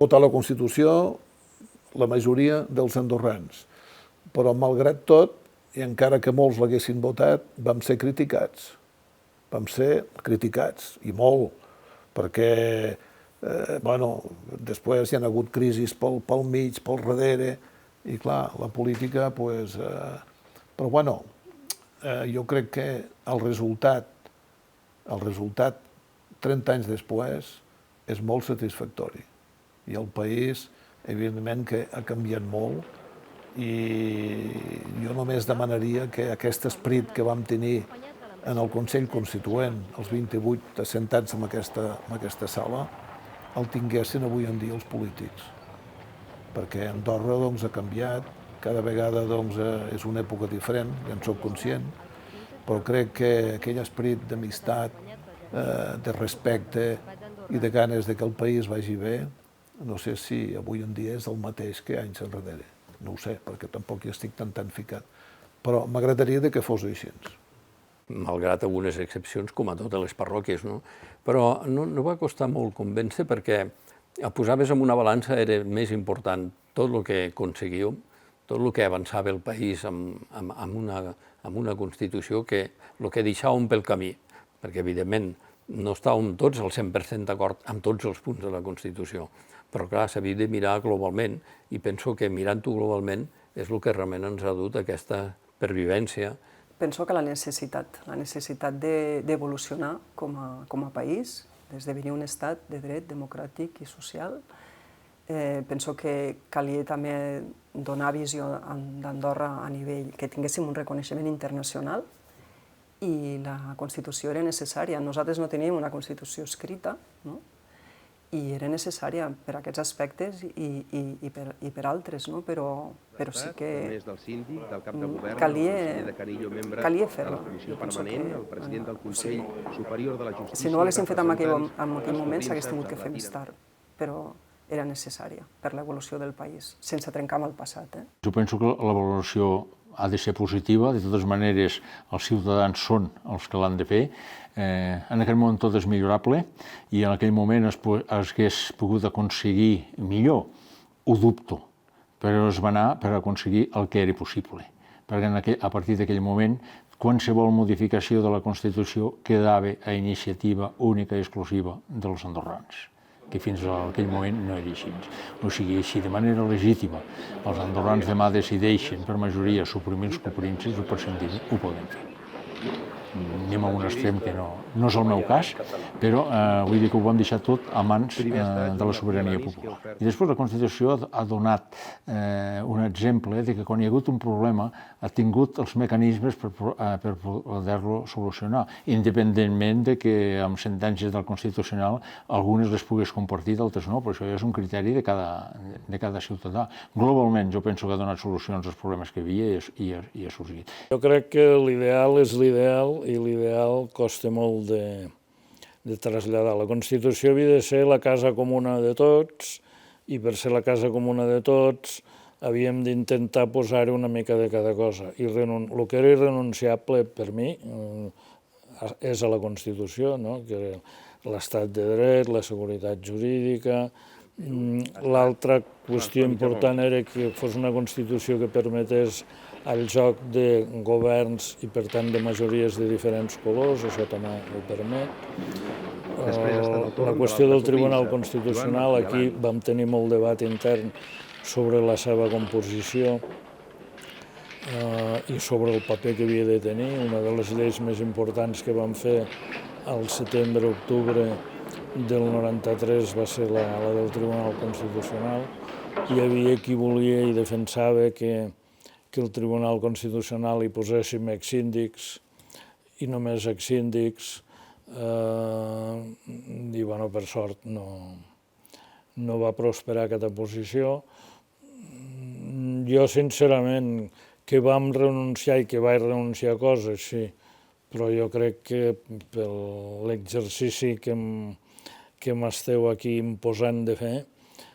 votar la Constitució la majoria dels andorrans. Però, malgrat tot, i encara que molts l'haguessin votat, vam ser criticats. Vam ser criticats, i molt, perquè després hi ha hagut crisis pel mig, pel darrere, i clar, la política, però bueno, jo crec que el resultat 30 anys després és molt satisfactori. I el país, evidentment, que ha canviat molt, i jo només demanaria que aquest esperit que vam tenir en el Consell Constituent, els 28 assentats en aquesta sala, el tinguessin avui en dia els polítics. Perquè Andorra ha canviat, cada vegada és una època diferent, ja en soc conscient, però crec que aquell esperit d'amistat, de respecte i de ganes que el país vagi bé, no sé si avui en dia és el mateix que anys enrere. No ho sé, perquè tampoc hi estic tan ficat. Però m'agradaria que fos així. Malgrat algunes excepcions, com a totes les parròquies, no? Però no va costar molt convèncer perquè posaves en una balança era més important tot el que aconseguíem, tot el que avançava el país amb una Constitució que el que deixàvem pel camí, perquè evidentment no estàvem tots al 100% d'acord amb tots els punts de la Constitució, però clar, s'havia de mirar globalment i penso que mirant-ho globalment és el que realment ens ha dut a aquesta pervivència. Penso que la necessitat d'evolucionar com a país, d'esdevenir un estat de dret democràtic i social. Penso que calia també donar visió d'Andorra a nivell que tinguéssim un reconeixement internacional i la Constitució era necessària. Nosaltres no teníem una Constitució escrita, no? I era necessària per aquests aspectes i per altres, no? Però sí que calia fer-la. Si no ho haguéssim fet en aquell moment, s'hagués tingut que fer més tard, però era necessària per l'evolució del país, sense trencar amb el passat. Jo penso que la valoració ha de ser positiva, de totes maneres els ciutadans són els que l'han de fer. En aquest moment tot és millorable i en aquell moment es hagués pogut aconseguir millor, ho dubto, però es va anar per aconseguir el que era possible, perquè a partir d'aquell moment qualsevol modificació de la Constitució quedava a iniciativa única i exclusiva dels andorrans, que fins a aquell moment no era així. O sigui, si de manera legítima els andorrans demà decideixen per majoria suprimir els coprinces, ho poden fer. Anem a un extrem que no és el meu cas, però vull dir que ho vam deixar tot a mans de la sobirania popular. I després la Constitució ha donat un exemple de que quan hi ha hagut un problema ha tingut els mecanismes per poder-lo solucionar, independentment de que amb sentències del Constitucional algunes les pogués compartir, d'altres no, però això ja és un criteri de cada ciutadà. Globalment jo penso que ha donat solucions als problemes que hi havia i ha sorgit. Jo crec que l'ideal és l'ideal i l'ideal costa molt de traslladar. La Constitució havia de ser la casa comuna de tots i per ser la casa comuna de tots havíem d'intentar posar-hi una mica de cada cosa. I el que era irrenunciable per mi és a la Constitució, que l'estat de dret, la seguretat jurídica. L'altra qüestió important era que fos una Constitució que permetés el joc de governs i, per tant, de majories de diferents colors, això també ho permet. La qüestió del Tribunal Constitucional, aquí vam tenir molt debat intern sobre la seva composició i sobre el paper que havia de tenir. Una de les lleis més importants que vam fer al setembre-octubre del 93 va ser la del Tribunal Constitucional. Hi havia qui volia i defensava que el Tribunal Constitucional hi poséssim exsíndics i només exsíndics, i per sort no va prosperar aquesta posició. Jo, sincerament, que vam renunciar i que vaig renunciar a coses, sí, però jo crec que per l'exercici que m'esteu aquí imposant de fer,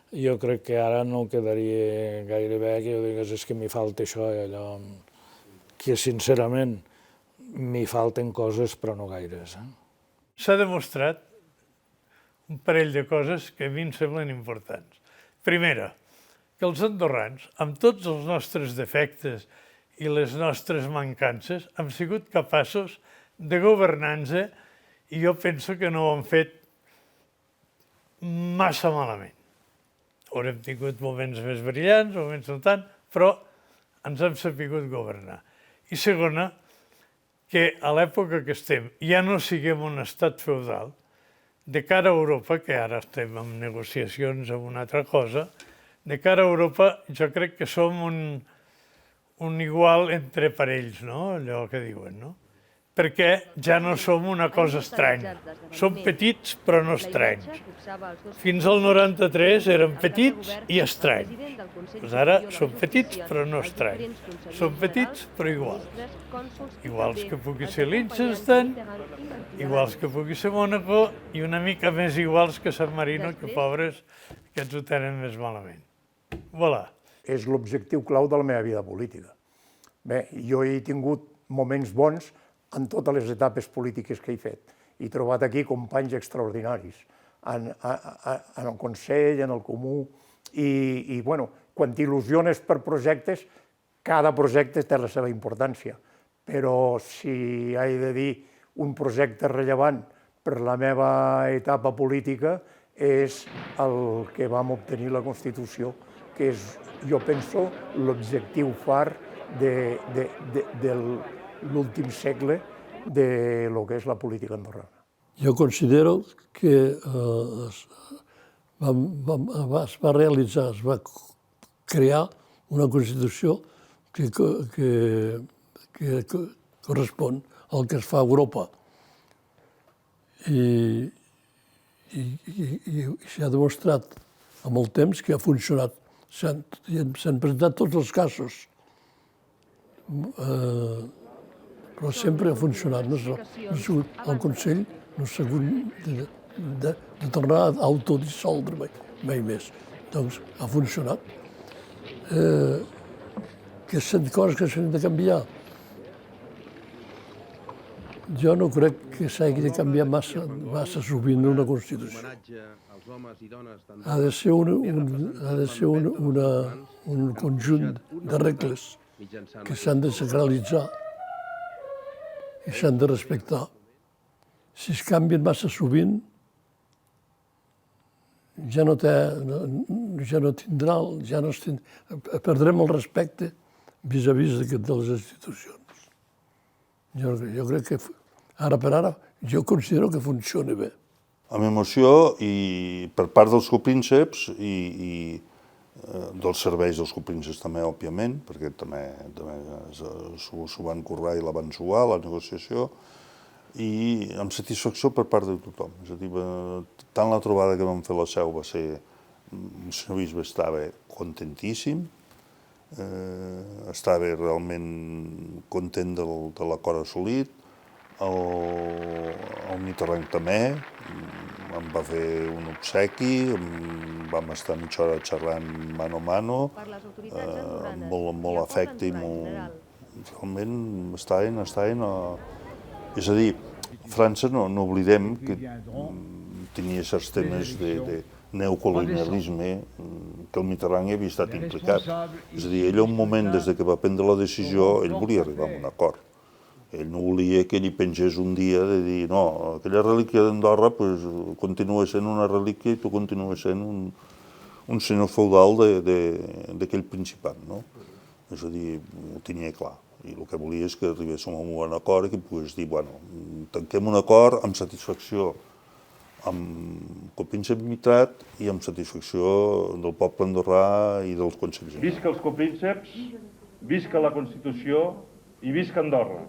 jo crec que ara no quedaria gaire bé que jo digués és que m'hi falta això i allò, que sincerament m'hi falten coses però no gaires. S'ha demostrat un parell de coses que a mi em semblen importants. Primera, que els andorrans, amb tots els nostres defectes i les nostres mancances, hem sigut capaços de governar-nos i jo penso que no ho han fet massa malament. Haurem tingut moments més brillants, moments no tant, però ens hem sabut governar. I segona, que a l'època que estem ja no siguem un estat feudal, de cara a Europa, que ara estem en negociacions amb una altra cosa, de cara a Europa jo crec que som un igual entre parells, no? Allò que diuen, no? Perquè ja no som una cosa estranya. Som petits però no estranys. Fins al 93 érem petits i estranys. Doncs ara som petits però no estranys. Som petits però iguals. Iguals que pugui ser Liechtenstein, iguals que pugui ser Mònaco i una mica més iguals que San Marino, que pobres, que ens ho tenen més malament. Voilà. És l'objectiu clau de la meva vida política. Bé, jo he tingut moments bons en totes les etapes polítiques que he fet. He trobat aquí companys extraordinaris, en el Consell, en el Comú, i bueno, quan t'il·lusiones per projectes, cada projecte té la seva importància. Però si he de dir un projecte rellevant per la meva etapa política és el que vam obtenir la Constitució, que és, jo penso, l'objectiu far de l'últim segle de lo que és la política andorrana. Jo considero que es va realitzar, es va crear una Constitució que correspon al que es fa a Europa. I s'ha demostrat amb el temps que ha funcionat. S'han presentat tots els casos, però sempre ha funcionat. El Consell no s'ha hagut de tornar a autodissoldre mai més. Doncs ha funcionat. Que són coses que s'han de canviar. Jo no crec que s'hagi de canviar massa sovint una Constitució. Ha de ser un conjunt de regles que s'han de sacralitzar i s'han de respectar. Si es canvien massa sovint, perdrem el respecte vis-a-vis de les institucions. Jo crec que ara per ara jo considero que funciona bé. Amb emoció i per part dels coprínceps i dels serveis dels coprínceps també, òbviament, perquè també s'ho van currar i la van suar, la negociació, i amb satisfacció per part de tothom. És a dir, tant la trobada que vam fer a la Seu va ser... El senyor bisbe estava contentíssim, estava realment content de l'acord assolit, el Mitterrand també, em va fer un obsequi, vam estar mitja hora xerrant mano a mano, amb molt afecte i realment estaven... És a dir, França, no oblidem que tenia certs temes de neocolonialisme que el Mitterrand hi havia estat implicat. És a dir, ell a un moment, des que va prendre la decisió, ell volia arribar a un acord. Ell no volia que ell hi pengés un dia de dir no, aquella relíquia d'Andorra continua sent una relíquia i tu continues sent un senyor feudal d'aquell principat. És a dir, ho tenia clar. I el que volia és que arribéssim a un bon acord i que pogués dir, bueno, tanquem un acord amb satisfacció amb copríncep Mitrat i amb satisfacció del poble andorrà i dels consells. Visca els coprínceps, visca la Constitució i visca Andorra.